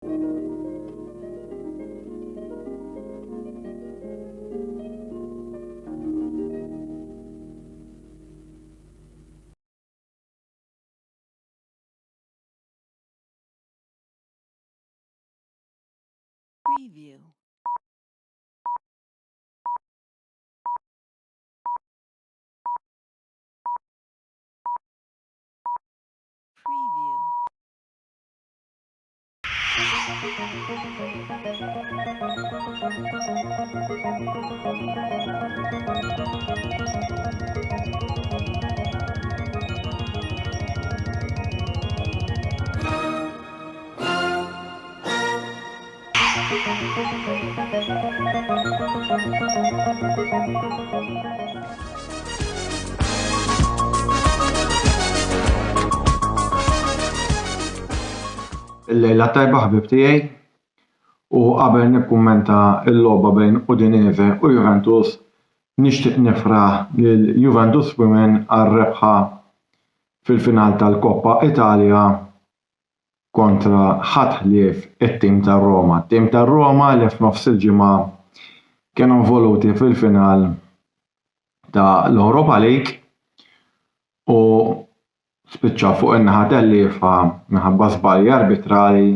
Preview. Preview. Il-lejla tajba ħbib tiegħi u qabel nikkummenta l-logħba bejn Udinese u Juventus nixtieq nifraħ lil Juventus Women għar-rebħa fil-final tal-Koppa Italja kontra ħatħlief it-tim tar-Roma. It-tim tar-Roma li f'nofs il-ġimgħa kienu involuti fil-final tal-Europa League u spiċċa fuq in-naħa tal-liefa minħabba żbalji arbitrali,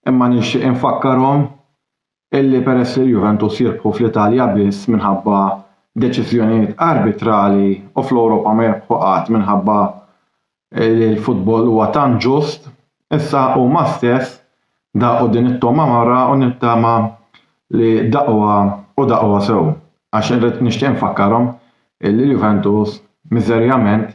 imma nixtieq infakkarhom illi peress li Juventus jirbħu fl-Italja biss minħabba deċiżjonijiet arbitrali u fl-Ewropa ma jirbħu qatt minħabba li l-futbol huwa tant ġust, issa huma stess daqgħu din it-toma marra u nittama li daqwa sew. Għax irrid nixtieq infakkarhom illi Juventus miżerjament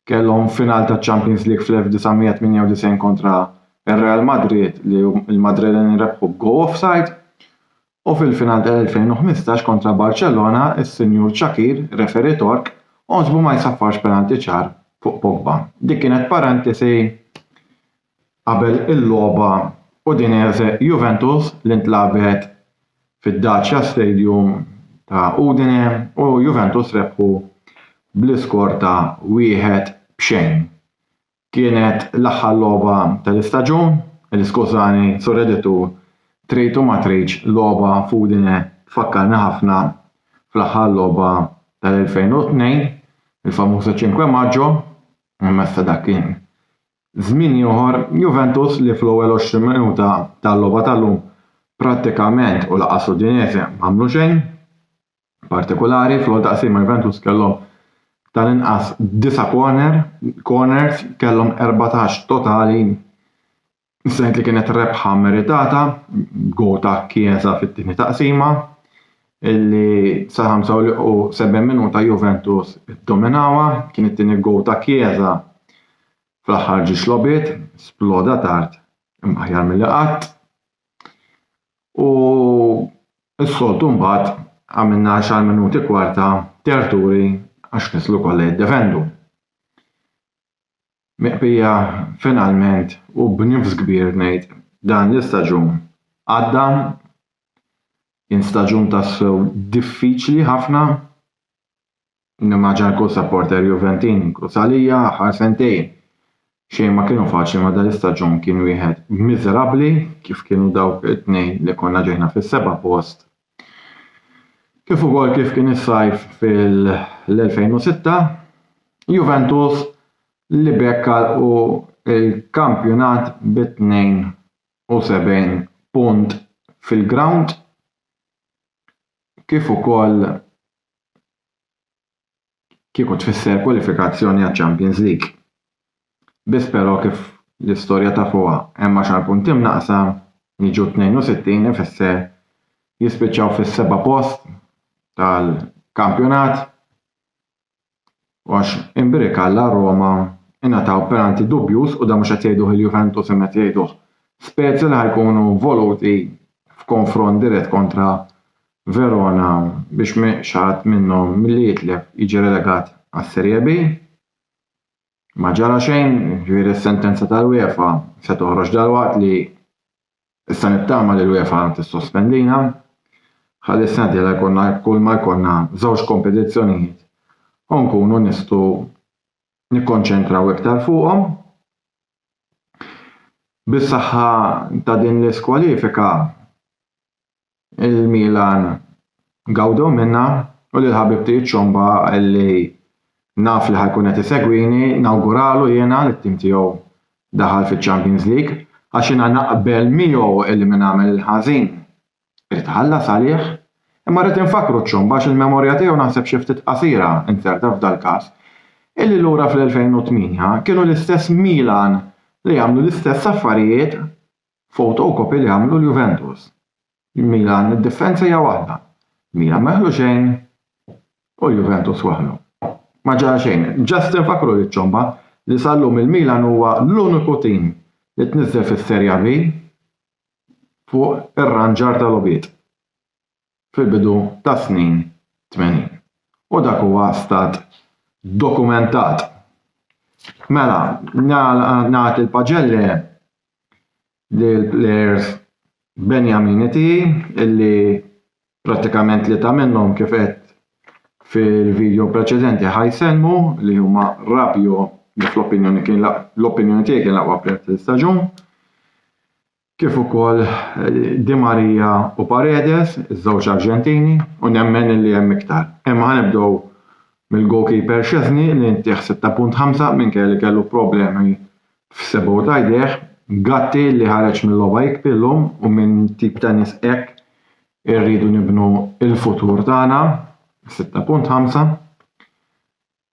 kellhom final ta' Champions League fl-1998 kontra il-Real Madrid li il-Madrileni rebħu b'goal offside u fil-final tal-2015 kontra Barcellona is-Sinjur Shakir, referi Tork, għożbu ma jsaffarx penalti ċar fuq Pogba. Dik kienet parentesi qabel il-logħba Udinese Juventus li ntlagħbet fid-Dacia Stadium ta' Udine u Juventus rebħu bl-iskor ta' 1-0. Kienet l-aħħar logħba tal-istaġun, il-skużani sorreditu trid u ma tridx logħba f'Udine tfakkarna ħafna fl-aħħar logħba tal-2002, il-famuża 5 Maġġo, messa dak kien żmien ieħor Juventus li fl-ewwel 20 minuta tal-logħba tal-lum prattikament u laqas Udinese m'għamlu xejn partikolari fl-ewwel taqsima Juventus kellhom tal-inqas 9 corners kellhom 14 totali sent li kienet rebħa meritata b'gowl ta' Chiesa fit-tieni taqsima illi sa 75 minuta Juventus iddominawha, kien it-tieni gowl ta' Chiesa fl-aħħar ġie xlobiet, sploda tard imma aħjar milli qatt. U s-soltu mbagħad għamilna 10 minuti kwarta terturi għax nislu kollha jiddefendu. Miqbija finalment u b'nifs kbir ngħid dan l-istaġun għadda kien staġun tassew diffiċli ħafna. Nimmaġan kull supporter Juventin Krusalija aħħar sentejn xejn ma kienu faċli ma dan l-istaġun kien wieħed miżerabbli kif kienu dawk it-tnejn li konna ġejna fis-7 post. Kif ukoll kif kien is-sajf fil-2006, Juventus li bekka u l-kampjonat b'72 punt fil-ground, kif ukoll kieku tfisser kwalifikazzjoni għaċ-Champions League. Biss però kif l-istorja ta' fuqha hemm 10 punti mnaqsa jiġu 62 ifisser jispiċċaw fis-7 post tal-kampjonat u għax imbirika la Roma ingħataw penalti dubjus u da mhux qed jgħiduh il-Juventus imma qed jgħiduh Spezia li ħajkunu voluti f'konfront dirett kontra Verona biex xaħat minnhom milli jitlef jiġi relegat għas-Serje B. Ma ġara xejn, ġifieri s-sentenza tal-UEFA se toħroġ dalwaqt li issa nittama li l-UEFA tissospendina. Ħalli s-sena li jkollna kull ma jkollna żewġ kompetizzjonijiet u nkunu nistgħu nikkonċentraw iktar fuqhom. Bis-saħħa ta' din l-iskwalifika il-Milan gawdew minnha u lil ħabib tiegħi ċomba li naf li ħajkun qed isegwini nawguralu jiena li t-tim tiegħu daħal fiċ-Champions League għax jiena naqbel miegħu illi min għamel il-ħażin irid iħallas għalih, imma rrid infakru ċomba għax il-memorja tiegħu naħseb xi ftit qasira inserta f'dal każ illi lura fl-2008 kienu l-istess Milan li jagħmlu l-istess affarijiet fotokopi li jagħmlu l-Juventus. Milan id-difenza hija waħda. Milan meħlu xejn u l-Juventus waħlu. Ma ġara xejn. Ġast infakru li ċomba li sallum il-Milan huwa l-uniku tim li tniżżel fis-Serja B fuq ir-ranġar tal-obiet fil-bidu ta' snin 80. U dak huwa stat dokumentat. Mela, nagħti il-paġelli lill-plejers Benjamini tiegħi illi prattikament li ta' minnhom kif qed fil-video preċedenti ħajselmu li huma Rabiot li fl-opinjoni tiegħi kien l-aqwa plejers tal-istaġun, kif ukoll Di Maria u Paredes, iż-żewġ Arġentini, u nemmen li hemm iktar. Imma ħanibdew mill-goalkeeper Szczesny li ntieħ 6.5 minkejja li kellu problemi f'sebgħu ta' jdejh, Gatti li ħareġ mill-logħba jikpilhom u minn tip ta' nies hekk irridu nibnu l-futur tagħna 6.5,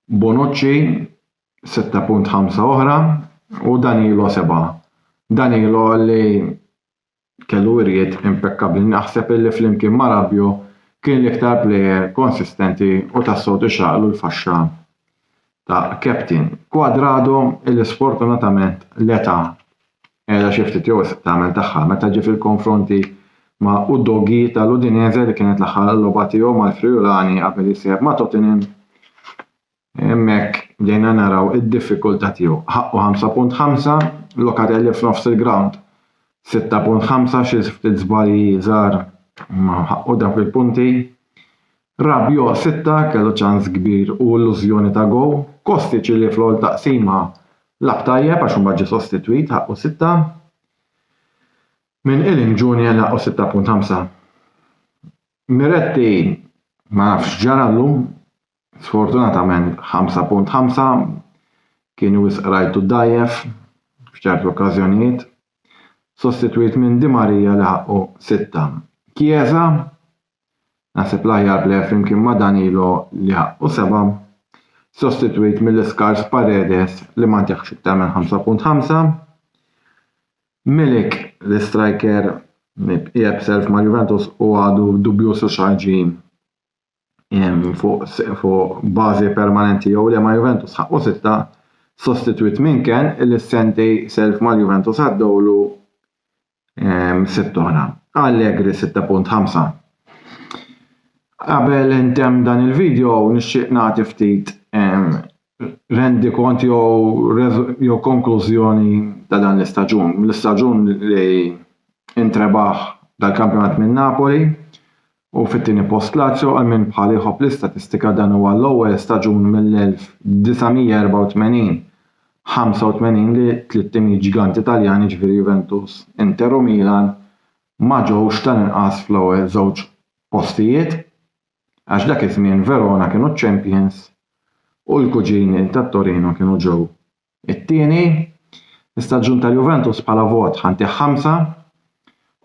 Bonucci 6.5 oħra u Danilo 7. Danilo li kellu irjiet impeccabbli naħseb illi flimkien ma' Rabiot kien l-iktar plejer konsistenti u tassew tixraqlu l-faxxa ta' captain. Quadrado illi sfortunatament l-età qiegħda xi ftit jew tagħmel tagħha meta ġie fil-konfronti ma' Udoggi tal-Udinese li kienet l-aħħar logħba tiegħu mal-Friulani qabel isir ma' Tottenham. Hemmhekk bdejna naraw id-diffikultà tiegħu. Ħaqqu 5.5, Locatelli f'nofs il-ground 6.5 xi ftit żbalji żgħar ma ħaqqu dak il-punti. Rabiot 6 kellu ċans kbir u illużjoni ta' gowl. Kostic li fl-ewwel taqsima lab tajjeb għax imbagħad ġie sostitwit ħaqqu 6. Minn Ealing Junior ħaqqu 6.5. Miretti ma nafx ġarallu, sfortunatament 5.5 kien wisq rajtu dajjef f'ċerti okkażjonijiet. Sostitwit minn Di Maria li ħaqqu 6. Chiesa naħseb l-aħjar plejer flimkien ma' Danilo li ħaqqu 7. Sostitwit mill-iskars Paredes li ma ntieħx iktar minn 5.5. Milik l-striker qiegħed self ma' Juventus u għadu dubjuż u xaġi fuq bażi permanenti jew le ma' Juventus ħaqqu 6. Sostitwit minn kien illi sentej self ma' Juventus għaddowlu 6 oħra. Allegri 6.5. Qabel intemm dan il-video nixtieq nagħti ftit rendi kont jew konklużjoni ta' dan l-istaġun. L-istaġun li intrebaħ dal-kampjonat minn Napoli u fit-tieni post Lazio għal minn bħal jħobb l-istatistika dan huwa l-ewwel staġun mill-1984 85 li tliet timi ġiganti Taljani ġifieri Juventus, Inter u Milan ma ġewx tal-inqas fl-ewwel żewġ postijiet għax dak iż-żmien Verona kienu champions u l-kuġini tat-Torino kienu ġew. It-tieni l-istaġun tal-Juventus bħala vot ħantih 5.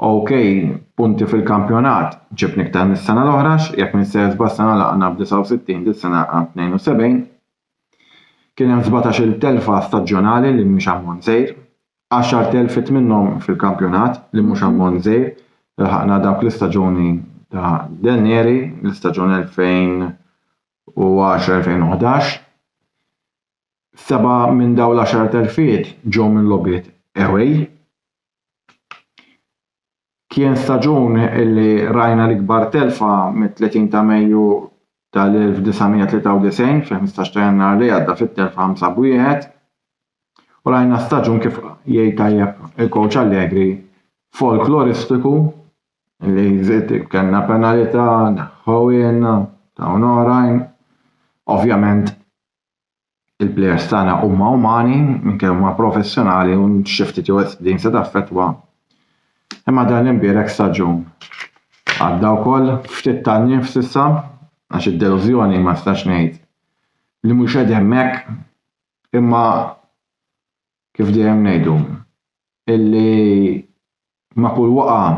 Okej, punti fil-kampjonat ġibni iktar mis-sena l-oħra jekk mis-sena sena laqna b'69 dis-sena 72. Kien hemm 17-il telfa staġjonali li mhux ammont żgħir, 10,000 minnhom fil-kampjonat li mhux ammont żgħir, ilħaqna dawk l-istaġuni ta' Danieri, l-istaġun 2010-2011. 7 minn dawn l-10,000 ġew minn logħbiet away. Kien staġun illi rajna l-ikbar telfa mit-30 ta' Mejju tal-1993 fil-15 ta' Jannar li għadda fit-telfa 5-1 u rajna staġun kif jgħid tajjeb il-coach Allegri folkloristiku li jżid kellna penalità neħħu ta' oħrajn. Ovvjament il-plejers tagħna huma umani minkejja huma professjonali u xi ftit jew din se taffettwa. Imma dan l-imbierek staġun. Għadda wkoll ftit tan-nifs issa għax id-delużjoni ma stax ngħid li mhux qed hemmhekk imma kif dejjem ngħidu illi ma' kull waqa'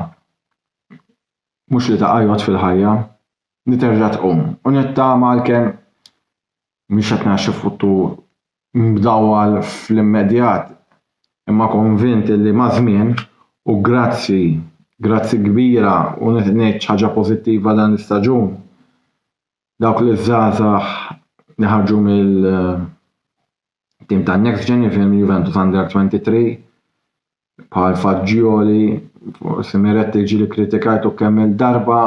mhux li taqajjod fil-ħajja li terġa' tqum u nittama għalkemm mhix qed nara xi futur mdawwal fl-immedjat imma konvint illi ma' żmien u grazzi kbira u ngħid ħaġa pożittiva dan l-istaġun dawk li żgħażagħ li ħarġu mill-tim tan-Next Gen Juventus Under 23 bħal Fagioli, forsi Miretti ġieli kritikajtu kemm il-darba,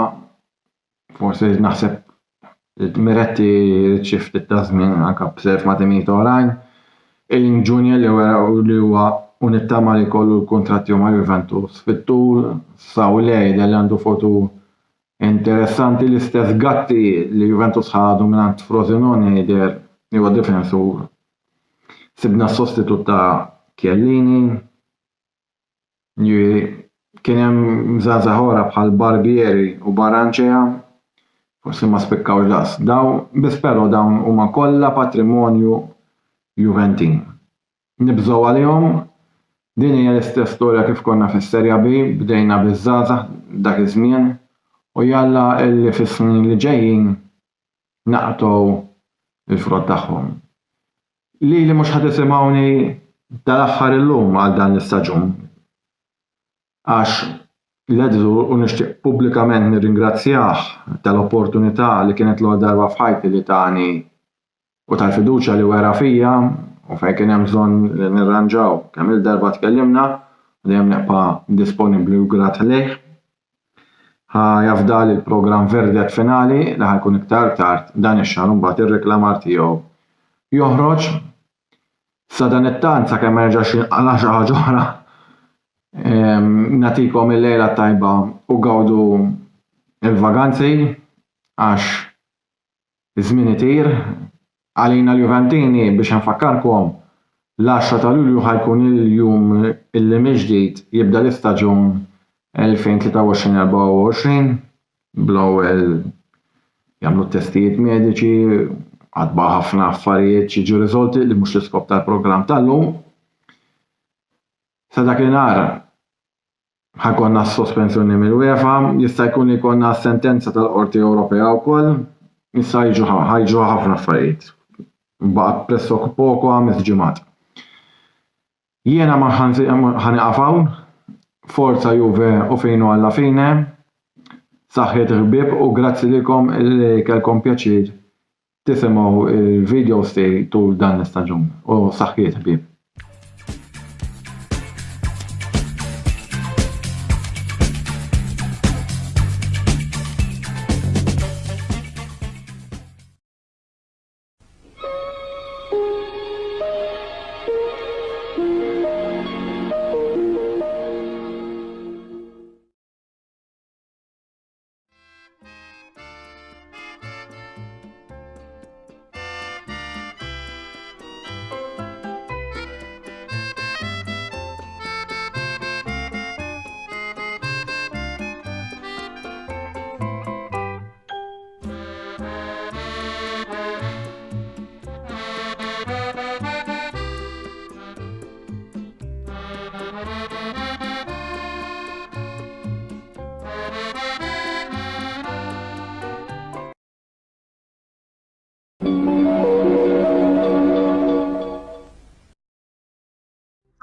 forsi naħseb Miretti xi ftit ta' żmien anke b'serv ma' timijiet oħrajn, il-Junior li huwa u nittama li jkollu l-kuntratt ma' Juventus fit-tul saw lejda li għandu fotu interessanti l-istess Gatti li Juventus ħadu mingħand Frosinone jidher li huwa difensur. Sibna s-sostitut ta' Chiellini, kien hemm żgħażagħ oħra bħal Barbieri u Baranċea, forsi ma spikkawx daqs. Biss però dawn huma kollha patrimonju Juventin. Nibżgħu għalihom din hija l-istess storja kif konna fis-Serja B, bdejna biż-żgħażagħ dak iż-żmien u jalla li fis-snin li ġejjin naqtgħu il-frott tagħhom. Li mhux ħadd isimgħuni tal-aħħar illum għal dan l-istaġun. Għax l-edżu u nixtieq pubblikament nirringrazzjah tal-opportunità li kienet l-ewwel darba f'ħajti li tani u tal-fiduċja li wera fija u fejn kien hemm bżonn li nirranġaw kemm il-darba tkellimna u dejjem nebqa' disponibbli u grat għalih. Jafdal il-programm Verdet finali li ħajkun iktar tard dan ix-xahar u mbagħad ir-reklamar tiegħu joħroġ sa dan it-tant sakemm ma jerġax jinqala xi ħaġa oħra. Nagħtikom il-lejla tajba u gawdu il-vaganzi għax iż-żmien itir għalina l-Juventini biex nfakkarkom l-10 ta' Lulju ħajkun il-jum illi mill-ġdid jibda l-istaġun 2023-24 bl-ewwel jagħmlu testijiet mediċi għadba ħafna affarijiet jiġu riżolti li mhux l-iskop tal-programm tal-lum. Sa dakinhar ħajkonna s-sospensjoni mill-UEFA, jista' jkun li jkollna sentenza tal-Qorti Ewropea wkoll, issa ħajġu ħafna affarijiet. Baqgħet pressok poco ħames ġimgħat. Jiena ma ħaniqafaw, forza Juve u finu alla fine, saħħiet ħbieb u grazzi lilkom li kellkom pjaċir tisimgħu il-videos tiegħi tul dan l-istaġun u saħħiet ħbieb.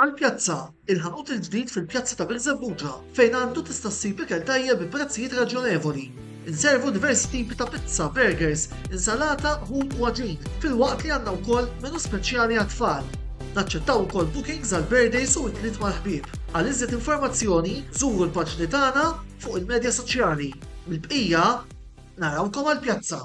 Għall-pjazza, il-ħanut il-ġdid fil-pjazza ta' Birżebbuġa fejn għandu tista' ssib ikel tajjeb bi prezzijiet raġonevoli. Inservu diversi tipi ta' pizza, burgers, insalata, ħut u għaġin, fil-waqt li għandna wkoll menu speċjali għat-tfal. Naċċettaw ukoll bookings għal birthdays u it-tliet mal-ħbieb. Għal iżjed informazzjoni, żuru l-paġni tagħna fuq il-medja soċjali. Mill-bqija narawkom għall-pjazza.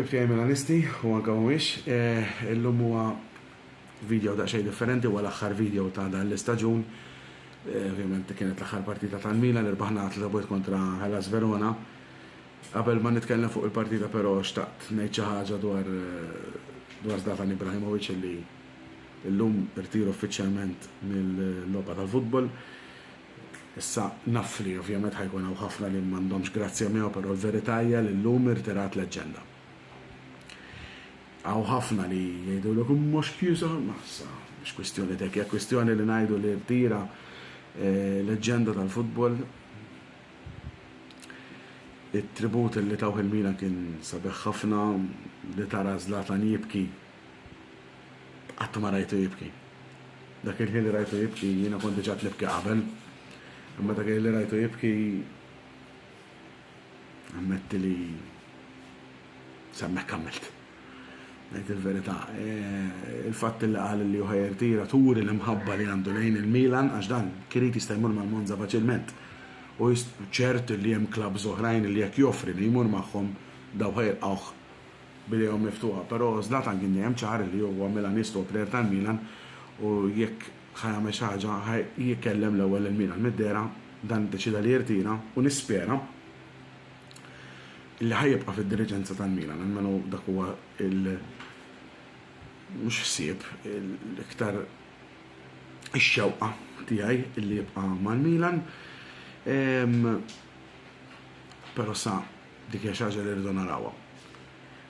ħabib tiegħi Milanisti u anke mhuwiex illum huwa video daqsxejn differenti wara l-aħħar video ta' dan l-istaġun. Ovvjament kienet l-aħħar partita tal-Milan irbaħna 3 kontra Hellas Verona. Qabel ma nitkellem fuq il-partita però xtaqt ngħid xi ħaġa dwar Zlatan Ibrahimovic li llum irtiru uffiċjalment mill-logħba tal-futbol. Issa naf li ovvjament ħajkun hawn ħafna li m'għandhomx grazzja miegħu, però l-verità hija li llum irtirat leġġenda. Hawn ħafna li jgħidulek mhux kjuża, ma mhux kwistjoni tek, hija kwistjoni li ngħidu li rtira leġġenda tal-futbol. it-tribut li tawh il-Milan kien sabiħ ħafna, li tara Zlatan jibki. Qatt ma rajtu jibki. Dak il-ħin li rajtu jibki jiena kont diġà tlibki qabel. Imma dak li rajtu jibki ammetti li semmek kammilt. Ngħid il-verità. Il-fatt li qal li hu jirtira turi l-imħabba li għandu lejn il-Milan għax dan kien jista' jmur mal-Monza faċilment. U ċert li hemm klabs oħrajn li jekk joffri li jmur magħhom daw ħajrqawh bidejhom miftuħa, però Zlatan kien dejjem ċar li huwa Milanistu u plejer tal-Milan u jekk ħajjagħmel xi ħaġa jikkellem l-ewwel il-Milan mid-dera dan deċida li jirtira u nispera li ħajjibqa' fid-diriġenza tal-Milan, almenu dak huwa mhux ħsieb l-iktar ix-xewqa tiegħi li jibqa' mal-Milan. Però sa dik hija xi ħaġa li rridu narawha.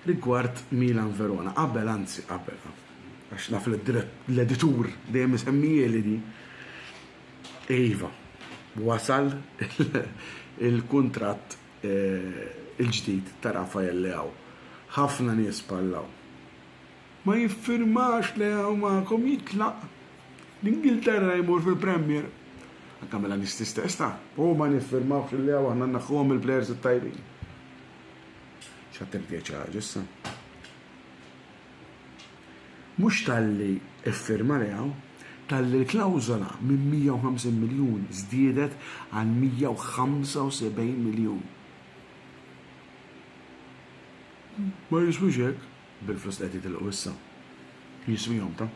Rigward Milan Verona, qabel għax naf l-editur dejjem isemmieli di iva wasal il-kuntratt il-ġdid ta' Rafael Leao. Ħafna nies pallaw. Ma jiffirmax Leao magħkom jitlaq. L-Ingilterra jmur fil-Premier. Anke Milanisti stess u ma niffirmawx il-Leao aħna naħħuhom il-plejers it-tajbin. ċattir ħaġa issa. Mhux talli iffirma Leao, talli l-klawżola minn 150 miljun żdiedet għal 175 miljun. Ma jiswix hekk bil-flus qed jitilqu issa. Jiswihom ta'.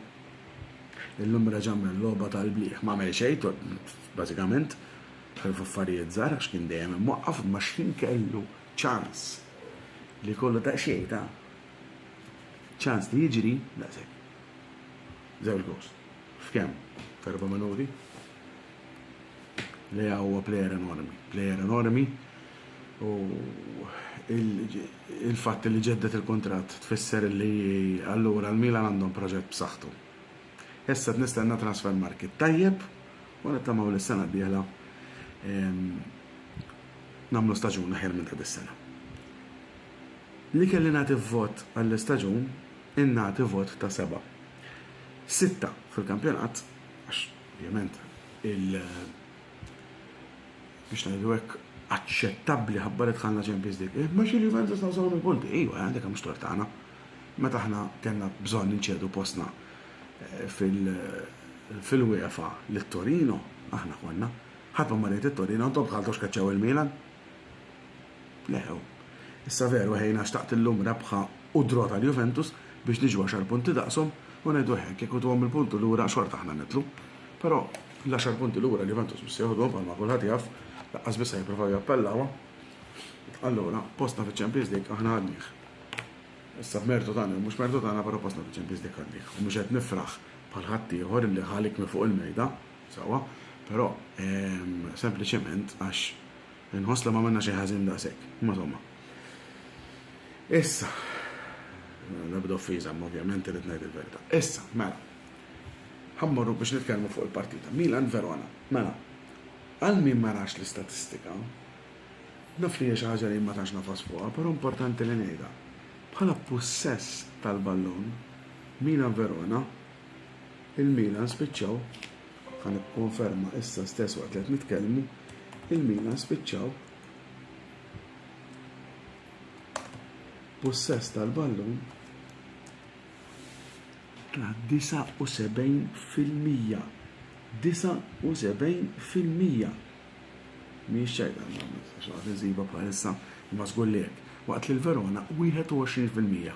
Illum raġammel logħba tal-bliħ ma għamel xejn, bażikament, f'affarijiet żgħar għax kien dejjem imwaqqaf ma x'kien kellu ċans li kollu ta' xejn ta' ċans li jiġri daqshekk. Żewġ gost. F'kemm? F'4 minuti? Leao huwa plejer enormi u il-fatt li ġeddet il-kontratt tfisser li allura l-Milan għandhom proġett b'saħħtu. Issa nistenna transfer market tajjeb u nittamaw l-sena d-dieħla nagħmlu staġun aħjar minn ta' dis-sena. Li kelli nagħti vot għall-istaġun innagħti vot ta' 7. 6 fil-kampjonat għax ovvjament biex ngħidu hekk aċċettabbli ħabbaret ħanna Champions League. Ma xi Juventus nawsawhom il-punti, ejwa għandek hemm xtor tagħna. Meta aħna kellna bżonn inċedu postna fil-UEFA lit-Torino, aħna konna. Ħadd ma marret it-Torino, intom bħaltux kaċċew il-Milan. Lew. Issa veru ħejna xtaqt illum rebħa u drota l-Juventus biex niġu 10 punti daqshom u ngħidu hekk jekk tuhom il-punti lura xorta aħna nitlu. Però l-10 punti lura l-Juventus mhux se jieħduhom bħalma kulħadd jaf, laqqas biss jippruvaw jappellawha. Allura postna fiċ-Champions League aħna għadnieh. Issa b'mertu tagħna, mhux mertu tagħna però postna fiċ-Champions League għadnieh. U mhux qed nifraħ bħal ħadd ieħor li ħalik minn fuq il-mejda, sewwa, però sempliċement għax inħoss li ma minna xi ħażin daqshekk. Imma somma. Issa nabdu fiża, ovvjament irid ngħid il-verità. Issa, mela. Ħammorru biex nitkellmu fuq il-partita. Milan Verona. Mela. Għal min ma rax l-istatistika, naf li hija xi ħaġa li ma tantx nafas fuqha, però importanti li ngħidha. Bħala possess tal-ballun, Milan Verona, il-Milan spiċċaw, ħan ikkonferma issa stess waqt li qed nitkellmu, il-Milan spiċċaw possess tal-ballun ta' 79%. 79%. Mhix xejn għandna xi ħaġa żiba bħalissa ma żgur li hekk. Waqt li l-Verona 21%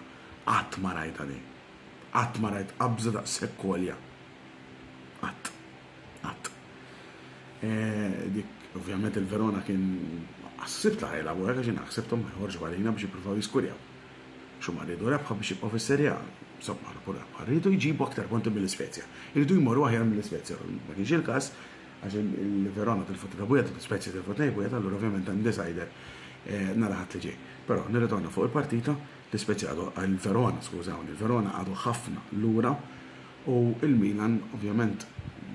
qatt ma rajta di. Qatt ma rajt qabża daqshekk għolja. Qatt. Dik ovvjament il-Verona kien ħsibt la ħajlabu hekk għax ħsibthom ħorġu għalina biex jippruvaw jiskurjaw. Xumma rridu rebħa biex jibqgħu fis-Serja A. Insomma, rebħa rridu jġibu aktar punti mill-Ispezja. Irridu jmorru aħjar mill-Ispezja. Ma kienx il-każ għax il-Verona tilfut il-Bujat, l-Ispezja tilfut il-Bujat, allura ovvjament hemm decider naraħat li ġej. Però nirritorna fuq il-partita l-Ispezja il-Verona, skużawni, il-Verona għadu ħafna lura u il-Milan ovvjament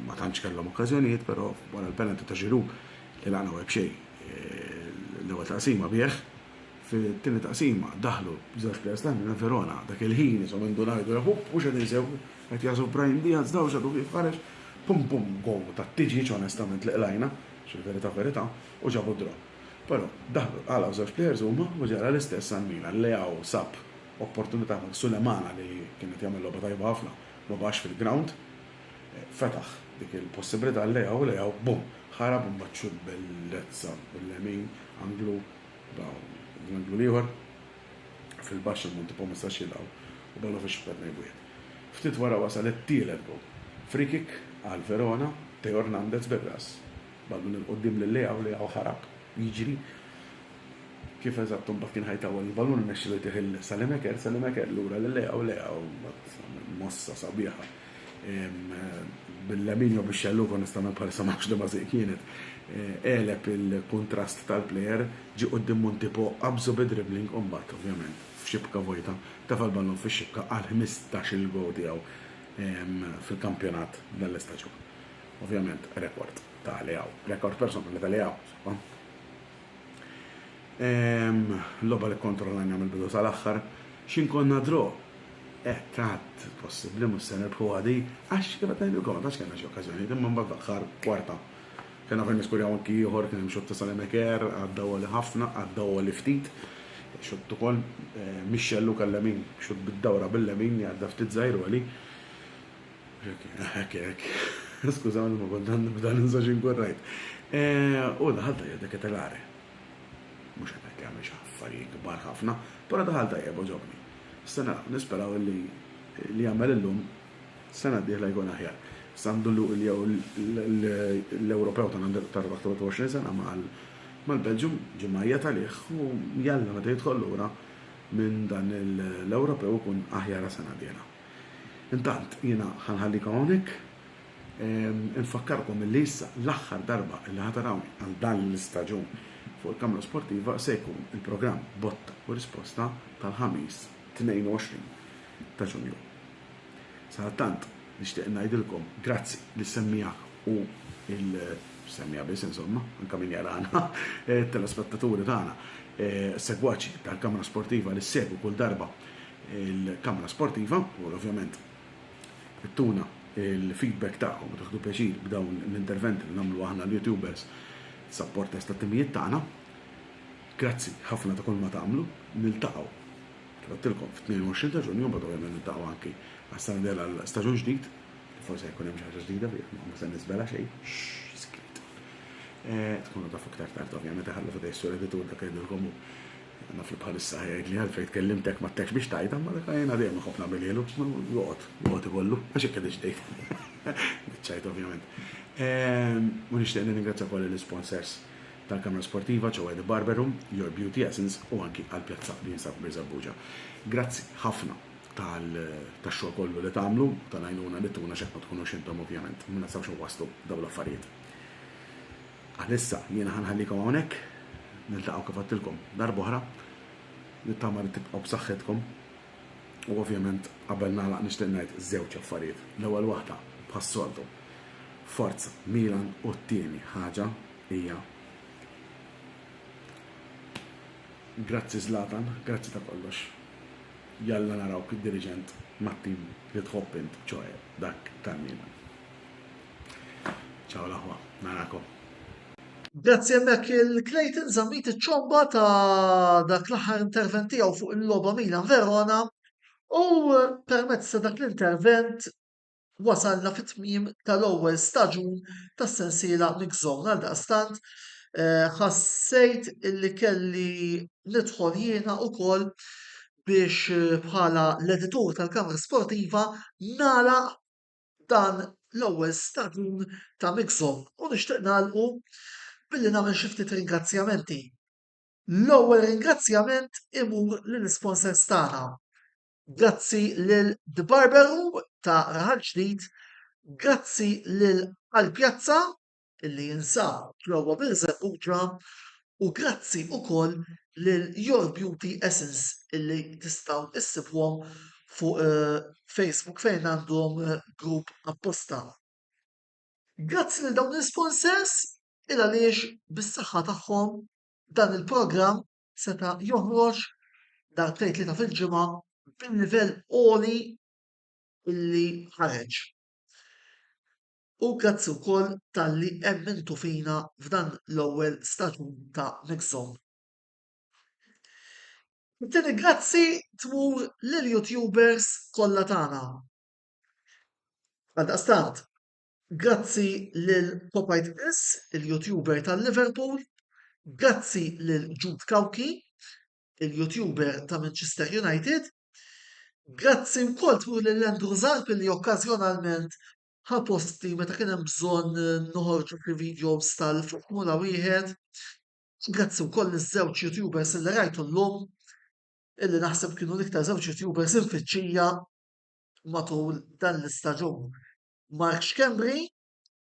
ma tantx kellhom okkażjonijiet, però wara l-penalti ta' Giroud li laqna web xejn l-ewwel taqsima bieħ, fit-tieni taqsima daħlu żewġ plejers minn Verona dak il-ħin isom indunajdu jaħub u xed insew qed jażu Brian Diaz daw xadu kif ħareġ pum gol ta' tiġiġ onestament li qlajna xil-verità u ġabu draw. Però daħlu għalaw żewġ plejers huma u ġara l-istess għal Milan Leao sab opportunità ma' Sulemana li kienet jagħmel logħba tajba ħafna ma bax fil-ground fetaħ dik il-possibilità Leao bum ħarab u mbaċċur bellezza bil-lemin Anglu l-Anglu liħor fil-baxx il-Monti po mistax jilaw u ballu fi xibqat nejbujiet. Ftit wara wasal it-tielet gol. Free kick għal Verona, Teo Hernandez bil-ras. Ballu nil-qoddim l-Leao ħarab jiġri kif eżattum bat kien ħajtaw il-ballun nexxilu tiħil Salemeker l-ura l-Leao mossa sabiħa. Bil-laminju biex xelluk onestament bħalissa maħx demażiq kienet elep il-kontrast tal-plejer ġi qoddim Montipo qabżu bid-dribbling u mbagħad ovvjament f'xibka vojta tafal ballon fix-xibka għal 15 il-gol tiegħu fil-kampjonat dall-istaġun. Ovvjament rekord ta' Leao, rekord personali ta' Leao. L-logħba li kontrollajna mill-bidu tal-aħħar x'inkonna draw. Kat, possibli mus-sena l-bħuħadi, għax kif għatajnu kont, għax kena xie okkazjoni, imma mbagħad daħħar kwarta. Kena fejn niskurjaw anki ieħor kien hemm xotta Salemeker, għaddaw li ħafna, għaddaw li ftit. Xott ukoll Mixxellu kallamin, xott bid-dawra bil-lemin għadda ftit żgħir għali. Hekk. Skużawni ma kont b'dan inżaġin korrajt. U daħalta jgħidek etelare. Mhux qed jagħmel xi affarijiet kbar ħafna, però daħalta jgħibu ġobni. Sena nisperaw li jagħmel illum sena d-dieħla jkun aħjar. Sandu l-Ewropew ta' 24 sena mal-Belġium ġimgħajja talih u jalla meta jidħol lura minn dan l-Ewropew ikun aħjar sena d-dieħla. Intant jiena ħanħallikom hawnhekk infakkarkom illi issa l-aħħar darba li ħatarawni għal dan l-istaġun fuq il-Kamra Sportiva se jkun il-programm Botta u Risposta tal-ħamis 22 ta' Ġunju. Saħtant nixtieq ngħidilkom grazzi lis-semmijak u il-semmija biss insomma, anke min jarana, telespettaturi tagħna, segwaċi tal-Kamra Sportiva li segwu kull darba il-Kamra Sportiva u ovvjament ittuna il-feedback tagħhom u tieħdu pjaċir b'dawn l-interventi li nagħmlu aħna l-YouTubers support tat-timijiet tagħna. Grazzi ħafna ta' kull ma tagħmlu, niltaqgħu għattilkom f-22 ta' Ġunju, bada għemmen niltaqgħu anki għas-sena dela l-staġun ġdid, forse jkun hemm xi ħaġa ġdida fih, ma se nisbela xejn. Skrit. Tkunu taf iktar tard ovvjament ħallu f'dej s-editur dak jgħidulkom u naf li bħalissa jgħid li għalfejn tkellimtek ma tekx biex tajta, ma dak jiena dejjem ħobb nagħmel joqgħod ikollu għax hekk qed ġdejt. Biċċajt ovvjament. U nixtieq ningrazzja wkoll l-sponsors tal-Kamra Sportiva ġewwa The Barberum, Your Beauty Essence u anki għall-pjazza li jinsab Birza Buġa. Grazzi ħafna tax-xogħol kollu li tagħmlu, tal-għajnuna li tuna x'qed ma tkunux intom ovvjament, ma nistgħux waslu dawn l-affarijiet. Għalissa jiena ħanħallikom hawnhekk, niltaqgħu kif għattilkom darba oħra, nittama li tibqgħu b'saħħitkom u ovvjament qabel nagħlaq nixtieq ngħid żewġ affarijiet. L-ewwel waħda bħas-soltu. Forza Milan u t-tieni ħaġa hija grazzi Zlatan, grazzi ta' kollox. Jalla naraw kid-diriġent mat-tim li tħobb int, ċoħe dak tal-Milan. Ciao laħwa, narakom. Grazzi hemmhekk il-Clayton żammit iċ-ċomba ta' dak l-aħħar intervent tiegħu fuq il-logħba Milan Verona u permezz ta' dak l-intervent wasalna fit-tmiem tal-ewwel staġun tas-sensiela Mix Zone għaldaqstant ħassejt illi kelli nidħol jiena wkoll biex bħala l-editur tal-Kamra Sportiva nagħlaq dan l-ewwel staġun ta' Mixon u nixtieq nagħlqu billi nagħmel xi ftit ringrazzjamenti. L-ewwel ringrazzjament imur lill-sponsors tagħna. Grazzi lil The Barber Room ta' Raħal Ġdid, grazzi lil Għall-Pjazza illi jinsab ġewwa Birżebbuġa u grazzi wkoll lil Your Beauty Essence illi tistgħu issibhom fuq Facebook fejn għandhom grupp apposta. Grazzi lil dawn l-sponsors il għaliex bis-saħħa tagħhom dan il-programm seta' joħroġ darbtejn tlieta fil-ġimgħa bil-livell għoli illi ħareġ. U grazzi wkoll talli emmentu fina f'dan l-ewwel staġun ta' Mixon. Tieni grazzi tmur lill-YouTubers kollha tagħna. Għaldaqstant, grazzi lil Popeye Chris, il-YouTuber tal-Liverpool, grazzi lil Jude Kawki, il-YouTuber ta' Manchester United, grazzi wkoll tmur lil Andrew Zarp li okkażjonalment ħaposti meta kien hemm bżonn noħorġu fi videos tal-Formula Wieħed. Grazzi wkoll iż-żewġ YouTubers illi rajtu llum illi naħseb kienu l-iktar żewġ YouTubers infittxija matul dan l-istaġun. Mark Xkembri,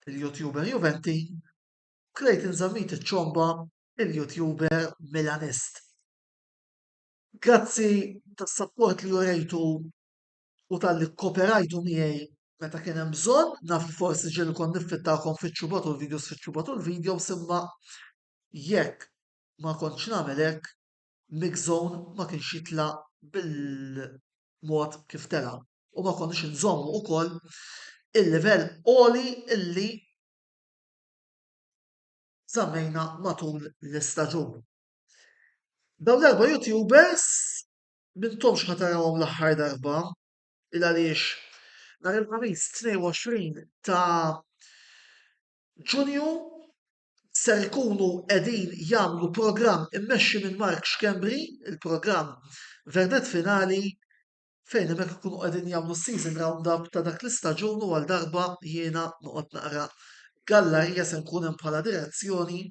il-YouTuber Juventi, Clayton Zammit iċ-ċomba, il-YouTuber Milanist. Grazzi tas-sapport li jurejtu u tal-li kooperajtu miegħi meta kien hemm bżonn, naf forsi ġieli kont niffittakom fiċ-ċubatu l-videos fiċ-ċubatu l-videos imma jekk ma kontx nagħmel hekk, Mixon ma kienx jitlaq bil-mod kif tela u ma konniex inżommu wkoll il-livell għoli illi żammejna matul l-istaġun. Dawn l-erba' YouTubers m'intomx ħatarawhom l-aħħar darba il għaliex nhar il-ħamis 22 ta' Ġunju ser ikunu qegħdin jagħmlu programm immexxi minn Mark Xkembri, il-programm Verdet Finali fejn hemmhekk ikunu qegħdin jagħmlu season roundup ta' dak l-istaġun u għal darba jiena noqgħod naqra gallerija se nkun hemm bħala direzzjoni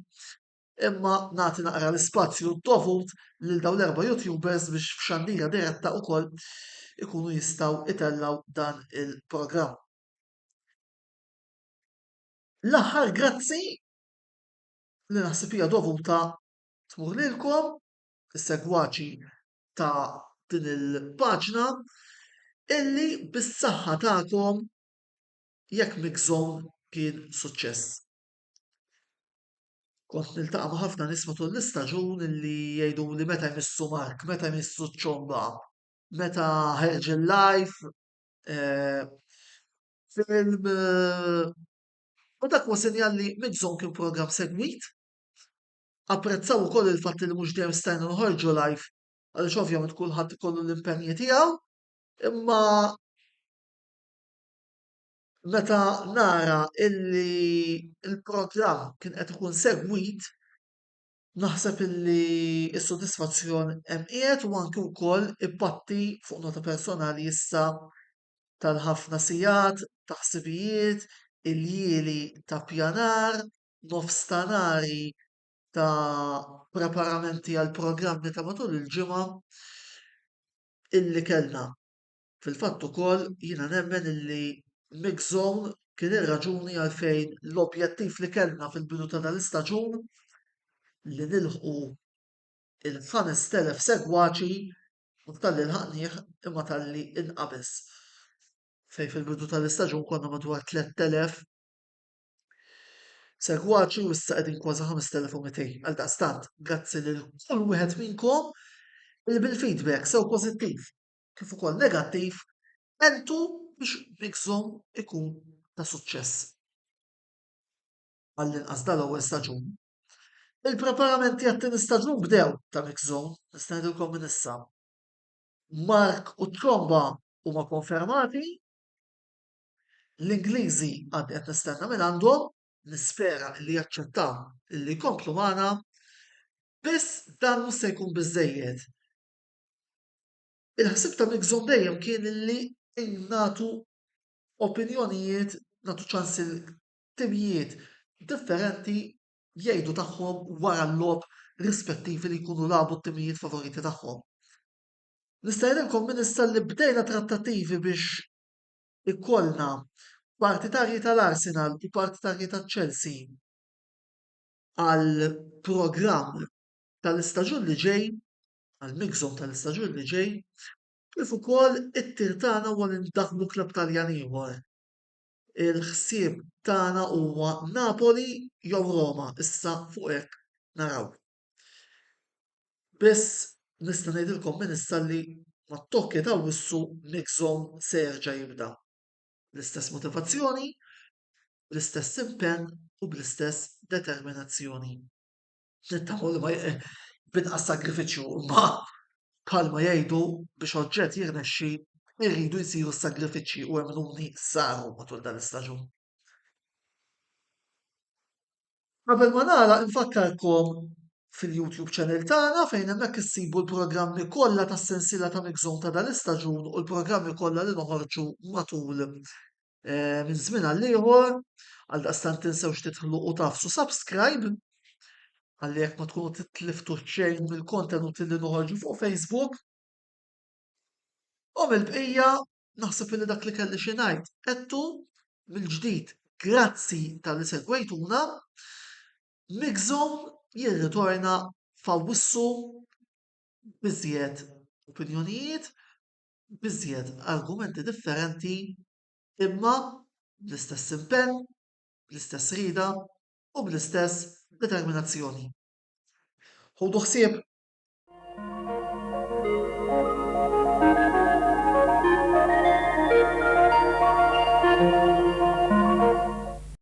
imma nagħti naqra l-ispazju dovut lil dawn l-erba' YouTubers biex f'xandira diretta wkoll ikunu jistgħu itellaw dan il-programm. L-aħħar grazzi li naħseb hija dovuta tmur lilkom is-segwaċi ta' din il-paġna illi bis-saħħa tagħkom jekk Mixon kien suċċess. Kont niltaqa' ma' ħafna nies matul l-istaġun illi jgħiduli meta jmissu Mark, meta jmissu ċ-ċomba, meta ħereġ il-live, film, u dak huwa sinjal li Mixon kien programm segwit. Apprezzaw ukoll il-fatt li mhux dejjem stajna noħorġu live għaliex ovvjament kulħadd ikollu l-impenji tiegħu, imma meta nara illi il-programm kien qed ikun segwit naħseb illi s-sodisfazzjon hemm qiegħed u anke wkoll impatti fuq nota personali issa tal-ħafna sigħat ta' ħsibijiet, il-jieli ta' pjanar, nofstanari ta' preparamenti għal programmi ta' matul il-ġimgħa illi kellna. Fil-fatt ukoll jiena nemmen illi Mixon kien ir-raġuni għalfejn l-objettiv li kellna fil-bidu ta' dal-istaġun li nilħqu il-5000 segwaċi u tal-li l-ħaqnieh imma tal-li inqabes. Fejn fil-bidu tal-istaġun konna madwar 3000 segwaċi u issa qegħdin kważi 5200. Għaldaqstant, grazzi lil kull wieħed minnkom li bil-feedback sew pożittiv kif ukoll negattiv entu biex Mixon ikun ta' suċċess. Għall-inqas dal-ewwel staġun. Il-preparamenti għat-tieni staġun bdew ta' Mixon, nista' ngħidilkom minn issa. Mark u ċomba huma konfermati, l-Ingliżi għad qed nistenna minn għandhom, nispera li jaċċettaw illi jkomplu magħna, biss dan mhux se jkun biżżejjed. Il-ħsieb ta' Mixon dejjem kien illi nagħtu opinjonijiet, nagħtu ċans il-timijiet differenti jgħidu tagħhom wara l-logħob rispettivi li jkunu labu t-timijiet favoriti tagħhom. Nista' jgħidilkom minn issa li bdejna trattattivi biex ikollna partitarji tal-Arsenal u partitarji tal-Chelsea għal programm tal-istaġun li ġej, għal Mixon tal-istaġun li ġej, kif ukoll it-tir tagħna huwa li ndaħlu klabb Taljan ieħor. Il-ħsieb tagħna huwa Napoli jew Roma, issa fuq hekk naraw. Biss nista' ngħidilkom minn issa li mat-tokki ta' wissu Mixon se jerġa' jibda. L-istess motivazzjoni, l-istess impenn u bl-istess determinazzjoni. Nittamaw li ma binqas sagrifiċċju, ma bħalma jgħidu biex oġġett jirnexxi irridu jsiru s-sagrifiċċji u emnuni saru matul dan l-istaġun. Qabel ma nagħlaq infakkarkom fil-YouTube channel tagħna fejn hemmhekk issibu l-programmi kollha tas-sensiela ta' Mixon ta' dan l-istaġun u l-programmi kollha li noħorġu matul minn żmien għal ieħor, għaldaqstant tinsewx tidħlu u tafsu subscribe ħalli jekk ma tkunu titliftu xejn mill-kontenut li noħorġu fuq Facebook. U mill-bqija naħseb li dak li kelli xi ngħid qedtu mill-ġdid grazzi tal-li segwejtuna. Mixon jirritorna f'Awwissu biżjed opinjonijiet, biżjed argumenti differenti, imma bl-istess impenn, bl-istess rida u bl-istess determinazzjoni. Ħudu ħsieb